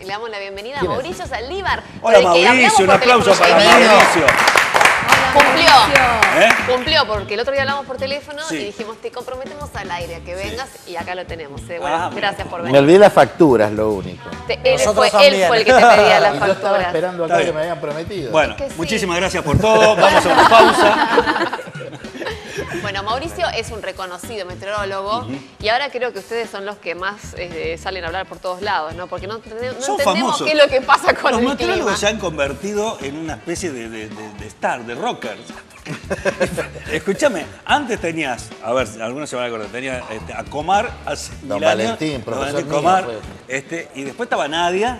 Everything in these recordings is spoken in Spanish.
Le damos la bienvenida a ¿Quién es? Mauricio Saldívar. Hola Mauricio, un aplauso para Mauricio. Cumplió, porque el otro día hablamos por teléfono Sí. y dijimos, te comprometemos al aire, a que vengas, y acá lo tenemos. Bueno, Ah, gracias por Me venir. olvidé las facturas, lo único. Él Nosotros fue el que te pedía las Y yo estaba facturas. esperando Está acá que bien. me habían prometido. Bueno, Que sí. muchísimas gracias por todo. Vamos a una pausa. Bueno, Mauricio es un reconocido meteorólogo y ahora creo que ustedes son los que más salen a hablar por todos lados, ¿no? Porque no Son entendemos famosos. qué es lo que pasa con Los el meteorólogos clima. se han convertido en una especie de star, de rockers. Escúchame, antes tenías, a ver, algunos se van a acordar, tenías a Comar hace Don 1000 años, Valentín, profesor Valentín mío, Comar, fue. y después estaba Nadia.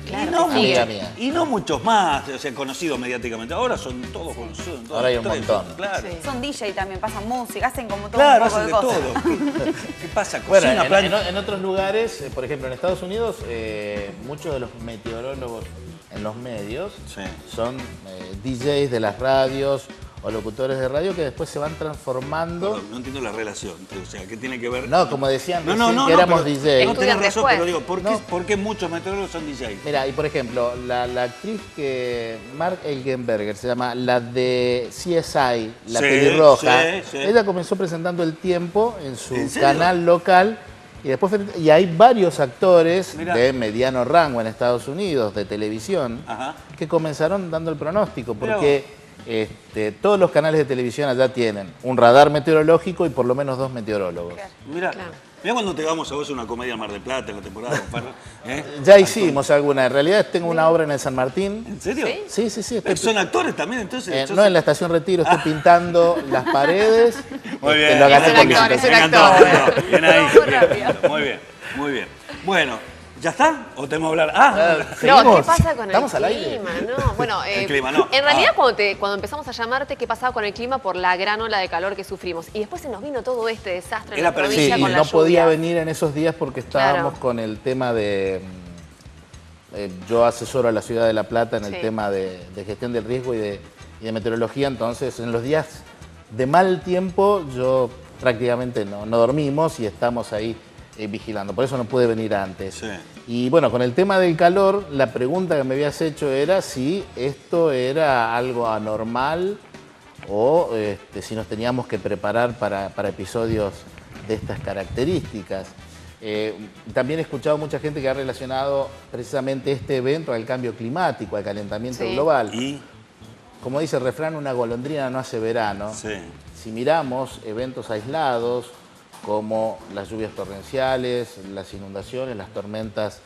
Claro y, no, que sí. Amiga mía. y no muchos más, o sea, conocidos mediáticamente. Ahora son todos conocidos. en todas Ahora hay las un tres, montón. Claro, Sí. Son DJ también, pasan música, hacen como todo claro, un poco hacen de de cosas. todo. ¿Qué pasa? Bueno, Cocina, plan- en otros lugares, por ejemplo en Estados Unidos, muchos de los meteorólogos en los medios Sí. son DJs de las radios o locutores de radio que después se van transformando. Perdón, no entiendo la relación. O sea, ¿qué tiene que ver? No, como decían No, recién, no, que no, éramos pero- DJs. No Estudian tenés razón, después. pero digo, ¿por qué, No. por qué muchos meteorólogos son DJs? Mira, y por ejemplo, la actriz que Mark Elgenberger se llama, la de CSI, la Sí, pelirroja, sí, sí. ella comenzó presentando El Tiempo en su ¿En serio? canal local y después y hay varios actores Mirá. de mediano rango en Estados Unidos de televisión Ajá. que comenzaron dando el pronóstico Mirá porque todos los canales de televisión allá tienen un radar meteorológico y por lo menos 2 meteorólogos. Mira, Claro. mira cuando te vamos a vos una comedia en Mar del Plata en la temporada. ¿Eh? Ya hicimos alguna, en realidad tengo una obra en el San Martín. ¿En serio? ¿Sí? Sí, Pero son actores también, entonces. no en la estación Retiro, estoy pintando las paredes. Muy bien. Lo gané Es un con actor, licitación. es un Me encantó, actor. me encantó. Bien ahí. Muy rápido. Muy bien, muy bien. Bueno, ¿ya está? ¿O tenemos que hablar? Ah, No, ¿qué ¿Seguimos? pasa con el ¿Estamos clima? al aire? No, bueno, El clima, no. En realidad, Ah. cuando empezamos a llamarte, ¿qué pasaba con el clima por la gran ola de calor que sufrimos? Y después se nos vino todo este desastre en Era la Sí, provincia y con la no podía lluvia. venir en esos días porque estábamos Claro. con el tema de... yo asesoro a la ciudad de La Plata en el Sí. tema de gestión del riesgo y de meteorología, entonces en los días de mal tiempo yo prácticamente no dormimos y estamos ahí vigilando, por eso no pude venir antes. Sí. Y bueno, con el tema del calor, la pregunta que me habías hecho era si esto era algo anormal o si nos teníamos que preparar para episodios de estas características. También he escuchado mucha gente que ha relacionado precisamente este evento al cambio climático, al calentamiento Sí. global. y. Como dice el refrán, una golondrina no hace verano. Sí. Si miramos eventos aislados como las lluvias torrenciales, las inundaciones, las tormentas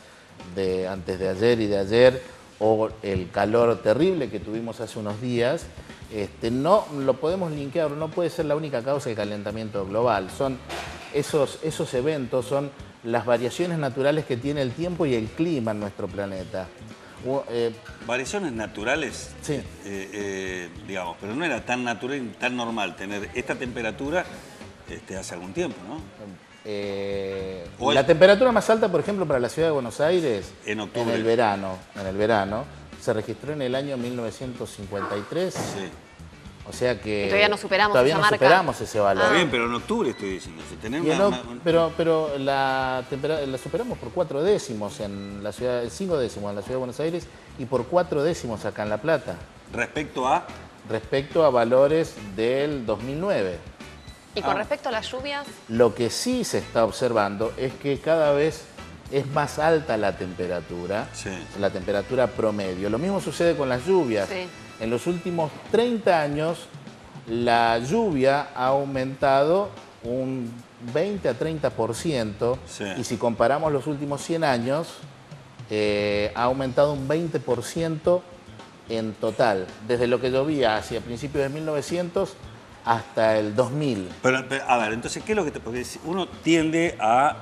de antes de ayer y de ayer, o el calor terrible que tuvimos hace unos días, no lo podemos linkear, no puede ser la única causa del calentamiento global. Son esos eventos, son las variaciones naturales que tiene el tiempo y el clima en nuestro planeta. Variaciones naturales, Sí. digamos, pero no era tan natural y tan normal tener esta temperatura hace algún tiempo, ¿no? O La es- temperatura más alta, por ejemplo, para la ciudad de Buenos Aires, En octubre. en el verano, se registró en el año 1953. Sí. O sea que Y todavía no superamos todavía esa no marca. superamos ese valor. Está bien, pero en octubre estoy diciendo. Si tenés Y en una- pero la superamos por 4 décimos en la ciudad, 5 décimos en la ciudad de Buenos Aires y por 4 décimos acá en La Plata, respecto a. respecto a valores del 2009. Y con respecto a las lluvias, Lo que sí se está observando es que cada vez es más alta la temperatura, Sí. la temperatura promedio. Lo mismo sucede con las lluvias. Sí. En los últimos 30 años, la lluvia ha aumentado un 20 a 30%, Sí. y si comparamos los últimos 100 años, ha aumentado un 20% en total, desde lo que llovía hacia principios de 1900 hasta el 2000. Pero, a ver, entonces, ¿qué es lo que te.? Porque uno tiende a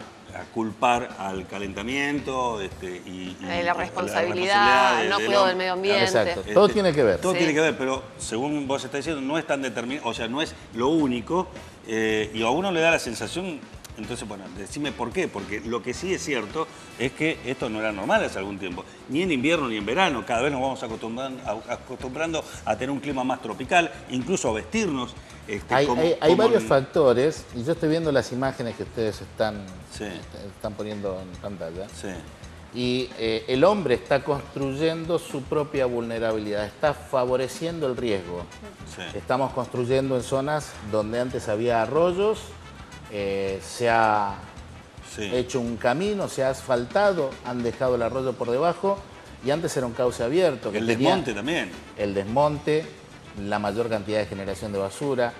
culpar al calentamiento y la responsabilidad, el no del cuidado hombre. del medio ambiente. Exacto, todo tiene que ver. Todo Sí. tiene que ver, pero según vos estás diciendo, no es tan determinado, o sea, no es lo único, y a uno le da la sensación, entonces, bueno, decime por qué, porque lo que sí es cierto es que esto no era normal hace algún tiempo, ni en invierno ni en verano, cada vez nos vamos acostumbrando a tener un clima más tropical, incluso a vestirnos. Hay como varios en- factores, y yo estoy viendo las imágenes que ustedes están Sí. poniendo en pantalla. Sí. Y el hombre está construyendo su propia vulnerabilidad, está favoreciendo el riesgo. Sí. Estamos construyendo en zonas donde antes había arroyos, se ha hecho un camino, se ha asfaltado, han dejado el arroyo por debajo y antes era un cauce abierto. El desmonte también. El desmonte, la mayor cantidad de generación de basura.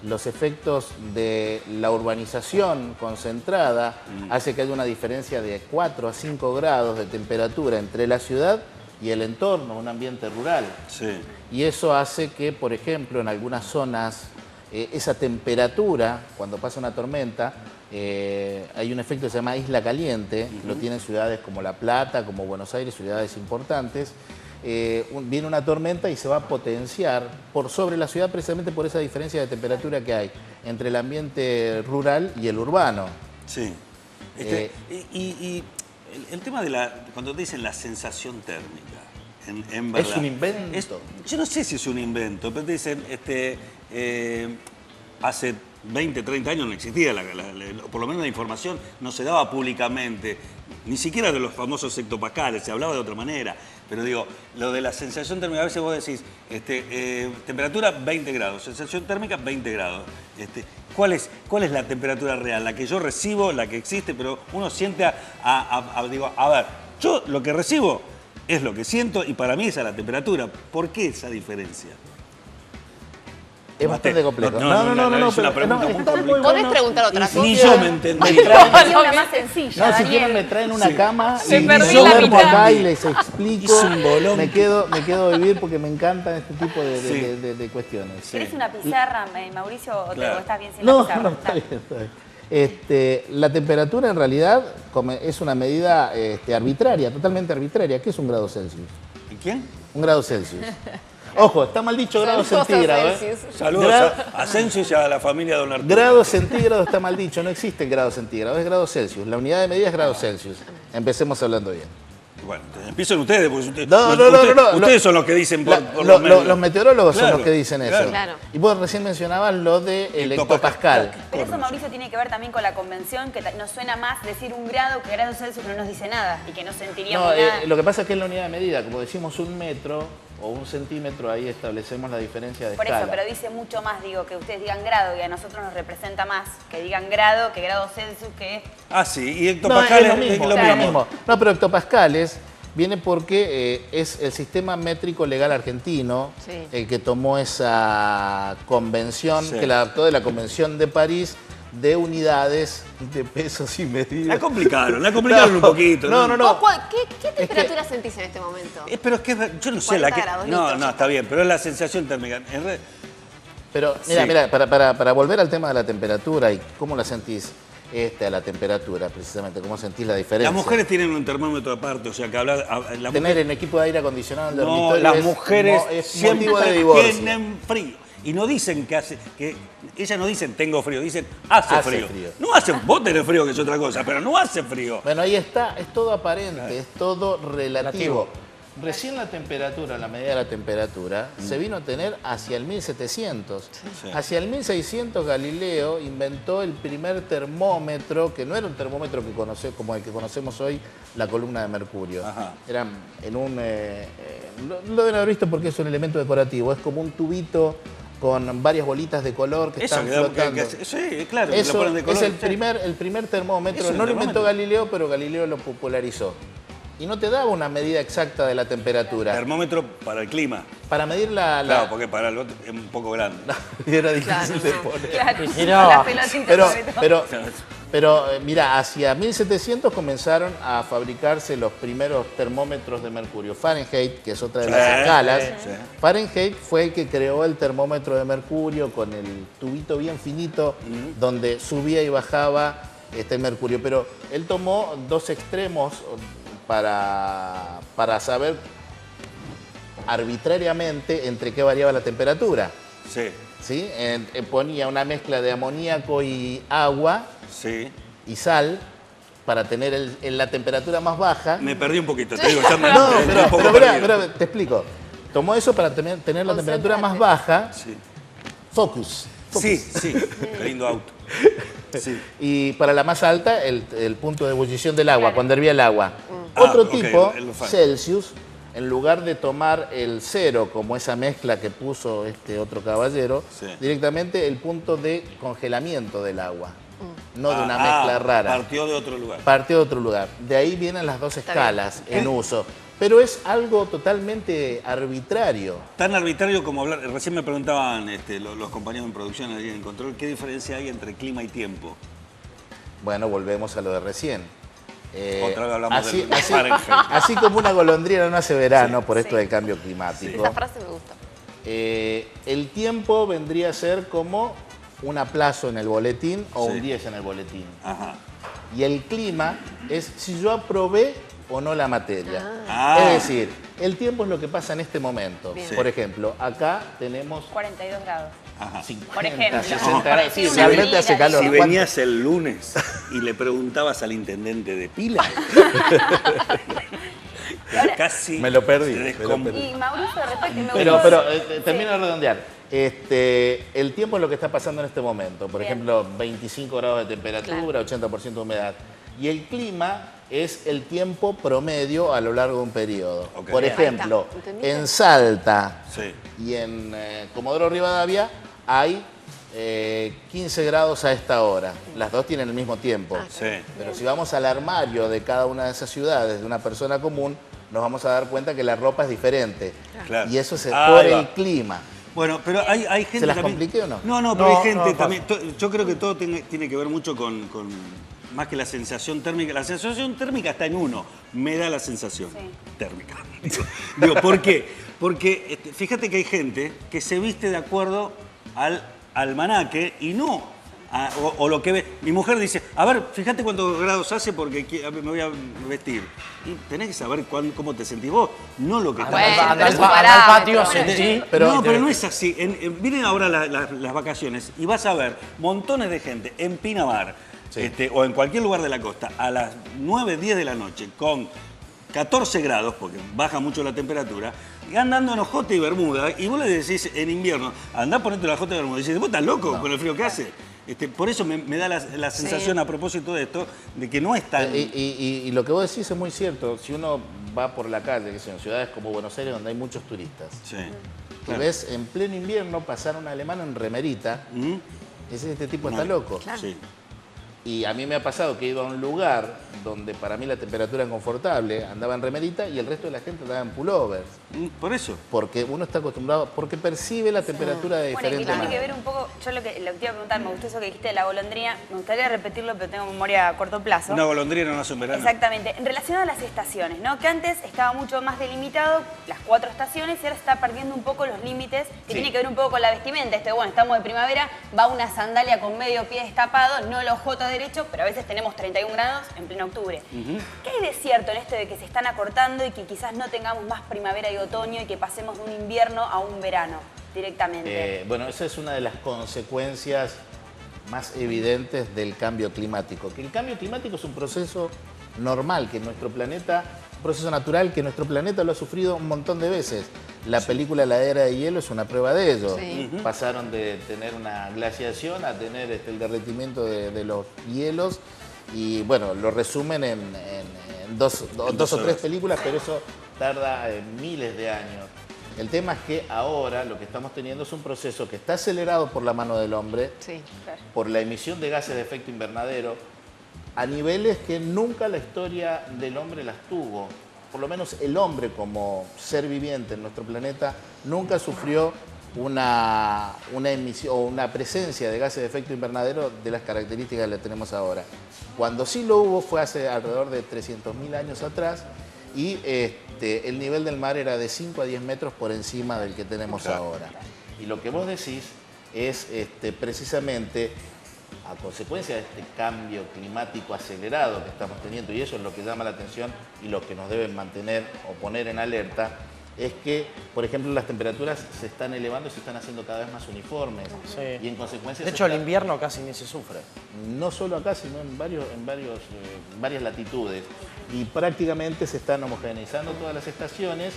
Los efectos de la urbanización concentrada hace que haya una diferencia de 4 a 5 grados de temperatura entre la ciudad y el entorno, un ambiente rural. Sí. Y eso hace que, por ejemplo, en algunas zonas, esa temperatura, cuando pasa una tormenta, hay un efecto que se llama isla caliente, lo tienen ciudades como La Plata, como Buenos Aires, ciudades importantes. Viene una tormenta y se va a potenciar por sobre la ciudad precisamente por esa diferencia de temperatura que hay entre el ambiente rural y el urbano. Sí. Y el tema de cuando dicen la sensación térmica, en verdad. ¿Es un invento? Yo no sé si es un invento, pero dicen, hace 20, 30 años no existía, por lo menos la información no se daba públicamente, ni siquiera de los famosos hectopascales, se hablaba de otra manera. Pero digo, lo de la sensación térmica, a veces vos decís, temperatura 20 grados, sensación térmica 20 grados. ¿Cuál es la temperatura real? La que yo recibo, la que existe, pero uno siente digo, a ver, yo lo que recibo es lo que siento y para mí esa es la temperatura. ¿Por qué esa diferencia? Es bastante complejo. No, es una pregunta muy complicada. ¿Podés preguntar otra cosa? Ni yo me entendí. Hay una más sencilla, No, si Daniel. quieren me traen una cama Me y perdí yo la duermo mitad. acá y les explico. Hizo un bolón. Me quedo a vivir porque me encantan este tipo de cuestiones. ¿Querés una pizarra, Mauricio, o Claro. estás bien sin la No, pizarra? no, está bien, está bien. La temperatura en realidad es una medida arbitraria, totalmente arbitraria. ¿Qué es un grado Celsius? ¿Y quién? Un grado Celsius. Ojo, está mal dicho grado Saludos a centígrado. Celsius. Saludos a Asensio y a la familia de Don Arturo. Grado centígrado está mal dicho, no existe el grado centígrado, es grado Celsius. La unidad de medida es grado Celsius. Empecemos hablando bien. Bueno, entonces empiecen ustedes, porque ustedes, No. ustedes son los que dicen por Los meteorólogos son Claro, los que dicen eso. claro. Y vos recién mencionabas lo del hectopascal. Pero eso, Mauricio, tiene que ver también con la convención, que nos suena más decir 1 grado que grado Celsius, que no nos dice nada y que no sentiríamos No, nada. lo que pasa es que es la unidad de medida. Como decimos 1 metro o 1 centímetro, ahí establecemos la diferencia de Por escala. eso, pero dice mucho más, digo, que ustedes digan grado y a nosotros nos representa más que digan grado que grado Celsius, que... Ah, sí, y No, hectopascal es lo mismo. lo Es mismo. lo mismo. No, pero hectopascales viene porque es el sistema métrico legal argentino Sí. el que tomó esa convención, Sí. que la adaptó de la Convención de París de unidades de pesos y medidas. La complicaron un poquito. No. ¿Qué temperatura sentís en este momento? Pero es que yo no sé 40 la que. grados, No, listo, no, está bien, pero es la sensación térmica. Pero Sí. mira, para volver al tema de la temperatura y cómo la sentís a la temperatura, precisamente, cómo sentís la diferencia. Las mujeres tienen un termómetro aparte, o sea que hablar. Tener el equipo de aire acondicionado en el No, dormitorio las es mujeres motivo de siempre divorcio. tienen frío. Y no dicen ellas no dicen tengo frío, dicen hace Hace frío. frío. No hace, vos tenés frío que es otra cosa, pero no hace frío. Bueno, ahí está, es todo aparente, es todo relativo. Recién la temperatura, la medida de la temperatura, se vino a tener hacia el 1700. Sí. Hacia el 1600 Galileo inventó el primer termómetro, que no era un termómetro como el que conocemos hoy, la columna de mercurio. Ajá. Era en un... lo deben haber visto porque es un elemento decorativo, es como un tubito con varias bolitas de color que están flotando. Sí, claro, que lo Eso ponen de color. es Sí. el primer termómetro. Es un No lo inventó termómetro. Galileo, pero Galileo lo popularizó. Y no te daba una medida exacta de la temperatura. Termómetro para el clima. Para medir Claro, porque para el otro es un poco grande. era difícil Claro, de no. poner. Claro, las pelotitas sobre todo. Pero mira, hacia 1700 comenzaron a fabricarse los primeros termómetros de mercurio. Fahrenheit, que es otra de las Sí, escalas. sí. Fahrenheit fue el que creó el termómetro de mercurio con el tubito bien finito donde subía y bajaba el mercurio. Pero él tomó dos extremos para saber arbitrariamente entre qué variaba la temperatura. Sí, ¿Sí? Ponía una mezcla de amoníaco y agua sí. y sal para tener la temperatura más baja. Me perdí un poquito, te digo, ya me No, me quedé un poco pero perdido. te explico. Tomó eso para tener la temperatura más baja. Sí. Focus. Sí, sí, qué lindo auto. Sí. Y para la más alta, el punto de ebullición del agua, cuando hervía el agua. Otro ok, tipo, el Fahrenheit. Celsius, en lugar de tomar el 0 como esa mezcla que puso este otro caballero, Sí. directamente el punto de congelamiento del agua, no de una mezcla rara. Partió de otro lugar. Partió de otro lugar. De ahí vienen las dos Está escalas en uso. Pero es algo totalmente arbitrario. Tan arbitrario como hablar. Recién me preguntaban los compañeros en producción allí en control, ¿qué diferencia hay entre clima y tiempo? Bueno, volvemos a lo de recién. Otra vez hablamos así, del así- Fahrenheit. así como una golondrina no hace verano por esto del cambio climático, Esa frase me gusta. el tiempo vendría a ser como un aplazo en el boletín o Sí. un 10 en el boletín. Ajá. Y el clima es si yo aprobé o no la materia. Ah. Es decir, el tiempo es lo que pasa en este momento. Bien. Por ejemplo, acá tenemos 42 grados. Ajá. 50, Por ejemplo. 60 grados. Sí, Una realmente pila, hace calor. Si ¿Cuánto? venías el lunes y le preguntabas al intendente de Pila, casi Me lo perdí, se me lo descom- perdí. Y Mauricio, de repente me Pero, gustó- termino de redondear. El tiempo es lo que está pasando en este momento. Por Bien. ejemplo, 25 grados de temperatura, 80% de humedad. Y el clima es el tiempo promedio a lo largo de un periodo. Ok. Por Ahí está. ejemplo, ¿Entendiste? en Salta Sí. y en Comodoro Rivadavia hay 15 grados a esta hora. Las dos tienen el mismo tiempo. Sí. Pero si vamos al armario de cada una de esas ciudades de una persona común, nos vamos a dar cuenta que la ropa es diferente. Claro. Y eso es Ahí por va. el clima. Bueno, pero hay gente ¿Se las también... compliqué o no? No, pero No, hay gente no, también... Yo creo que todo tiene que ver mucho con más que la sensación térmica. La sensación térmica está en uno. Me da la sensación Sí. térmica. Digo, ¿por qué? Porque fíjate que hay gente que se viste de acuerdo al almanaque y no o lo que ve. Mi mujer dice, a ver, fíjate cuántos grados hace porque me voy a vestir. Y tenés que saber cómo te sentís vos, no lo que Bueno, estás pero anda es un al patio, parámetro. sentí. Pero- pero no es así. Vienen ahora las vacaciones y vas a ver montones de gente en Pinamar Sí. o en cualquier lugar de la costa a las 9, 10 de la noche con 14 grados, porque baja mucho la temperatura, y andando en ojote y bermuda, y vos le decís en invierno, andá ponete la ojote y bermuda, y dices, vos estás loco con el frío que hace. Por eso me da la sensación a propósito de esto, de que no es tan... Y lo que vos decís es muy cierto. Si uno va por la calle, que son en ciudades como Buenos Aires, donde hay muchos turistas, Sí. y Claro. ves en pleno invierno pasar un alemán en remerita, ¿Mm? este tipo está loco. Claro. Sí. Y a mí me ha pasado que he ido a un lugar donde para mí la temperatura es confortable, andaba en remerita y el resto de la gente andaba en pullovers. Por eso. Porque uno está acostumbrado, porque percibe la temperatura de Bueno, y que diferente tiene que manera. ver un poco, yo lo que te iba a preguntar, me gustó eso que dijiste de la golondrina, me gustaría repetirlo, pero tengo memoria a corto plazo. Una golondrina no hace un verano. Exactamente, en relación a las estaciones, ¿no? Que antes estaba mucho más delimitado, las 4 estaciones, y ahora se está perdiendo un poco los límites, que Sí. tiene que ver un poco con la vestimenta. Bueno, estamos de primavera, va una sandalia con medio pie destapado, no lo jota derecho, pero a veces tenemos 31 grados en pleno octubre. ¿Qué hay de cierto en esto de que se están acortando y que quizás no tengamos más primavera y otoño y que pasemos de un invierno a un verano directamente? Bueno, esa es una de las consecuencias más evidentes del cambio climático. Que el cambio climático es un proceso normal, que nuestro planeta, un proceso natural que nuestro planeta lo ha sufrido un montón de veces. La película La Era de Hielo es una prueba de ello. Sí. Pasaron de tener una glaciación a tener el derretimiento de los hielos y bueno, lo resumen en dos o tres horas. películas, pero eso tarda miles de años. El tema es que ahora lo que estamos teniendo es un proceso que está acelerado por la mano del hombre, Sí. por la emisión de gases de efecto invernadero, a niveles que nunca la historia del hombre las tuvo. Por lo menos el hombre como ser viviente en nuestro planeta nunca sufrió una emisión o una presencia de gases de efecto invernadero de las características que le tenemos ahora. Cuando sí lo hubo fue hace alrededor de 300.000 años atrás y el nivel del mar era de 5 a 10 metros por encima del que tenemos ahora. Y lo que vos decís es precisamente a consecuencia de este cambio climático acelerado que estamos teniendo, y eso es lo que llama la atención y lo que nos debe mantener o poner en alerta, es que, por ejemplo, las temperaturas se están elevando y se están haciendo cada vez más uniformes. Sí. Y en consecuencia... De hecho, el invierno casi ni se sufre. No solo acá, sino en varias latitudes. Y prácticamente se están homogeneizando todas las estaciones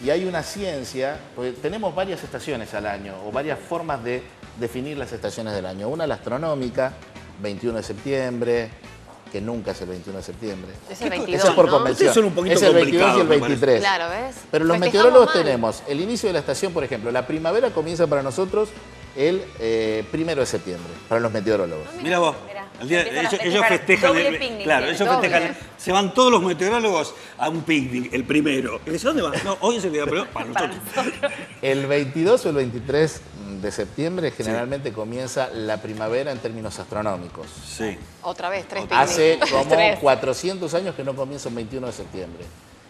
y hay una ciencia, porque tenemos varias estaciones al año o varias formas de definir las estaciones del año. Una la astronómica, 21 de septiembre, que nunca es el 21 de septiembre. Es el Eso 22, es por ¿no? convención. Ustedes son un poquito es el 22 y el complicados, me 23. Claro, ¿ves? Pero los Festejamos meteorólogos mal. tenemos el inicio de la estación, por ejemplo, la primavera comienza para nosotros el 1 de septiembre, para los meteorólogos. Mira vos. Mirá, El día- empiezan a ellos festejar festejan. doble picnic, Claro, tienen. ellos Doble. festejan. Se van todos los meteorólogos a un picnic, el primero. Y dicen, ¿dónde van? No, hoy es el día, pero para nosotros. El 22 o el 23 de septiembre generalmente comienza la primavera en términos astronómicos. Sí. Otra vez, 3 Hace como Tres. 400 años que no comienza el 21 de septiembre.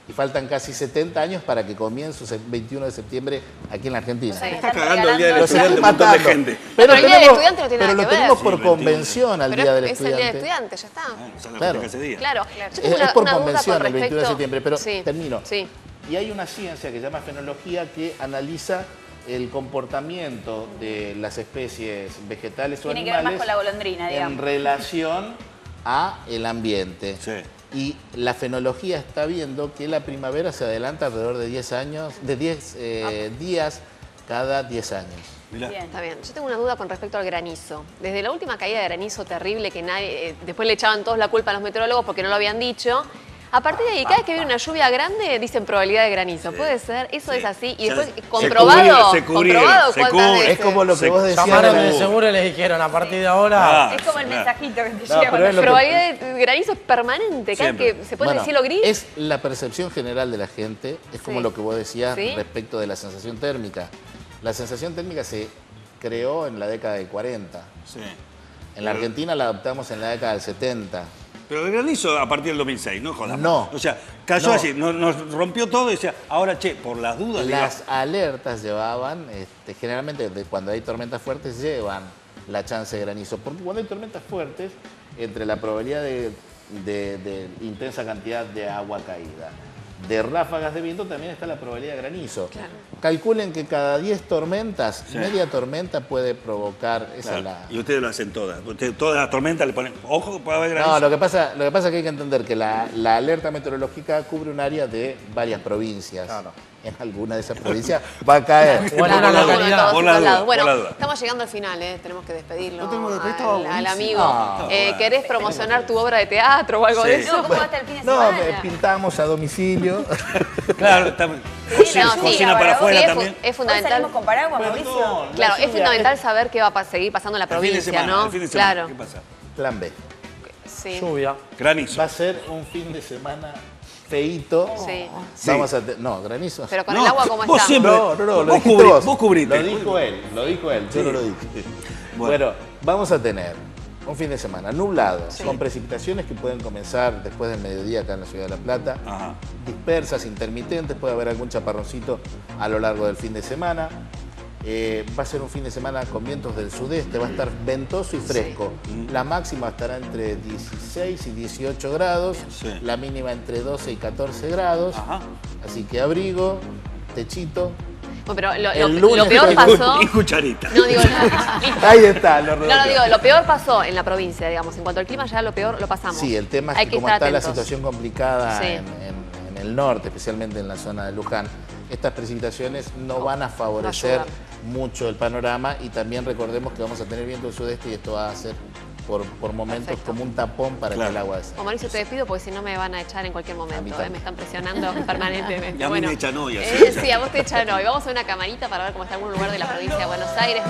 Y faltan casi 70 años para que comience el 21 de septiembre aquí en la Argentina. Sí. Está cagando el día del Los estudiante estoy un montón de matando. gente. Pero el día del estudiante no tiene pero nada lo que ver. tenemos Sí, por el 21. convención al Pero día del es el día del estudiante. estudiante, ya está. Se la Claro. festeja ese día. Claro. Yo tengo Es una por duda convención con el 21 de respecto- septiembre, pero Sí, termino. Sí. Y hay una ciencia que se llama fenología que analiza el comportamiento de las especies vegetales o Tiene que ver animales más con la golondrina, en digamos. relación a el ambiente. Sí. Y la fenología está viendo que la primavera se adelanta alrededor de 10 años, de 10 días cada 10 años. Mirá. Bien. Está bien. Yo tengo una duda con respecto al granizo. Desde la última caída de granizo terrible que nadie, después le echaban todos la culpa a los meteorólogos porque no lo habían dicho. A partir de ahí, cada vez que viene una lluvia grande, dicen probabilidad de granizo. ¿Puede ser? ¿Eso es así? Y Se- después, se comprobado, cubrieron, comprobado se cuántas cubrieron. veces. Es como lo que Se- vos decías. Llamaron de de la- seguro y les dijeron, a partir de ahora... Ah, Es como el claro. mensajito que te No, llega pero cuando es lo que- Probabilidad de granizo es permanente. Cada vez Siempre. que se pone Bueno, el cielo gris. es la percepción general de la gente, es como Sí. lo que vos decías ¿Sí? respecto de la sensación térmica. La sensación térmica se creó en la década del 40. Sí. En la Argentina la adoptamos en la década del 70. Pero el granizo a partir del 2006, no jodamos. No. O sea, cayó No. así, nos rompió todo y decía, ahora, che, por las dudas, Las alertas llevaban, generalmente cuando hay tormentas fuertes, llevan la chance de granizo. Porque cuando hay tormentas fuertes, entre la probabilidad de intensa cantidad de agua caída, de ráfagas de viento, también está la probabilidad de granizo. Claro. Calculen que cada 10 tormentas, Sí. media tormenta puede provocar esa claro, la... y ustedes lo hacen todas. Ustedes, todas las tormentas le ponen, ojo, puede haber granizo. No, lo que pasa es que hay que entender que la alerta meteorológica cubre un área de varias provincias. Claro. En alguna de esas provincias va a caer. O en una Uno de localidad. todos, Por en la todos duda, lados. Bueno, por la duda. estamos llegando al final, ¿eh? Tenemos que despedirlo No tenemos que- estaba al buenísimo. amigo. Ah, ¿Querés promocionar tu obra de teatro o algo Sí. de eso? No, ¿cómo va a estar el fin de No, semana? pintamos a domicilio. Claro, está, no, cocina, sí, cocina ahora para vos afuera Sí, también. es ¿Hoy fundamental. salimos con paraguas, Mauricio? Claro, La es lluvia fundamental saber qué va a seguir pasando en la El fin de provincia, semana, ¿no? el fin de semana, Claro. ¿qué pasa? Plan B. Sí. Lluvia. Granizo. Va a ser un fin de semana feíto. Sí. Sí. Vamos a no, granizo. Pero con No, el agua, ¿cómo vos está? siempre- No, lo Vos dijiste cubrí- vos. vos cubriste. Lo dijo él, yo Sí. no lo dije. Bueno. Bueno, vamos a tener un fin de semana nublado, Sí. con precipitaciones que pueden comenzar después del mediodía acá en la ciudad de La Plata, Ajá. dispersas, intermitentes, puede haber algún chaparroncito a lo largo del fin de semana. Va a ser un fin de semana con vientos del sudeste, va a estar ventoso y fresco. La máxima estará entre 16 y 18 grados, Sí. la mínima entre 12 y 14 grados. Ajá. Así que abrigo, techito. Bueno, pero El lo lunes peor y pasó. Y cucharita. No, digo, listo. Ahí está, lo No, redondeo. digo, lo peor pasó en la provincia, digamos. En cuanto al clima, ya lo peor lo pasamos. Sí, el tema es Hay que como estar está la atentos. situación complicada Sí. en el norte, especialmente en la zona de Luján, estas precipitaciones no van a favorecer ayudan. mucho el panorama y también recordemos que vamos a tener viento del sudeste y esto va a ser por momentos Perfecto. como un tapón para Claro. que el agua descienda. O Mauricio, te despido porque si no me van a echar en cualquier A mí momento. también. Me están presionando permanentemente. Y a mí me echan hoy, así. Sí, a vos te echan hoy. Vamos a una camarita para ver cómo está algún lugar de la provincia de Buenos Aires.